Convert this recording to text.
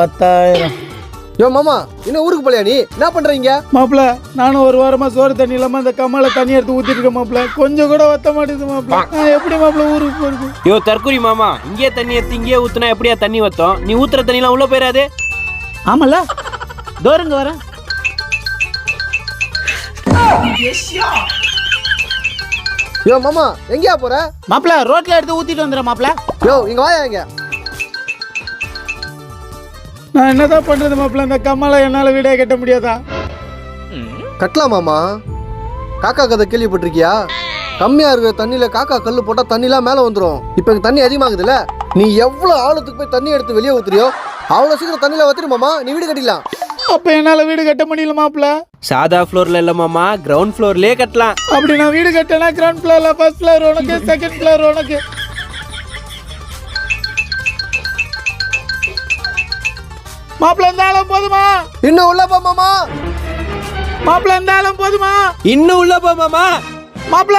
10,000. யோ மாமா என்ன ஊருக்கு போலியா நீ என்ன பண்றீங்க? மாப்பிள்ள நானும் ஒரு வாரமா சோறு தண்ணி இல்லாம அந்த கம்மால தண்ணி எடுத்து ஊத்திட்டு இருக்கேன் மாப்பிள்ள. கொஞ்சம் கூட வத்த மாட்டேங்குது மாப்பிள்ள. நான் எப்படி மாப்பிள்ள ஊருக்கு போறது? யோ தற்கூரி மாமா, இங்கே தண்ணி எடுத்து இங்கே ஊத்துனா எப்படியா தண்ணி வத்தோம்? நீ ஊத்துற தண்ணிலாம் உள்ள போயிடாது. ஆமல்ல தோருங்க வரேன். யோ மாமா எங்கயா போற? மாப்பிள்ள ரோட்ல எடுத்து ஊத்திட்டு வந்துடுறேன் மாப்பிள்ள. யோ இங்க வாயா இங்க. நான் என்னதான் பண்றது மாப்பிள்ள? இந்த கம்மால என்னால வீடே கட்ட முடியாதா? கட்டலாம் மாமா. காக்கா கதை கேள்விப்பட்டிருக்கியா? கம்மியா இருக்கிற தண்ணியில காக்கா கல்லு போட்டா தண்ணிலாம் மேல வந்துடும். இப்ப தண்ணி அதிகமாகுதுல்ல, நீ எவ்வளவு ஆழத்துக்கு போய் தண்ணி எடுத்து வெளியே ஊத்துறியோ அவ்வளவு சீக்கிரம் தண்ணியில வத்திரு மாமா, நீ வீடு கட்டிடலாம். அப்ப என்னால வீடு கட்ட முடியல மாப்பிள்ள. சாதா ஃப்ளோர்ல இல்ல மாமா, கிரவுண்ட் ஃப்ளோர்லயே கட்டலாம். அப்படி நான் வீடு கட்டினா கிரவுண்ட் ஃப்ளோர்ல ஃபர்ஸ்ட் ஃப்ளோர் உனக்கு, செகண்ட் ஃப்ளோர் உனக்கு. மாப்பிள்ள இருந்தாலும் போதுமா? இன்னும் உள்ள போ மாமா. மாப்பிள்ள இருந்தாலும் போதுமா? இன்னும் உள்ள போ மாமா. மாப்பிள்ள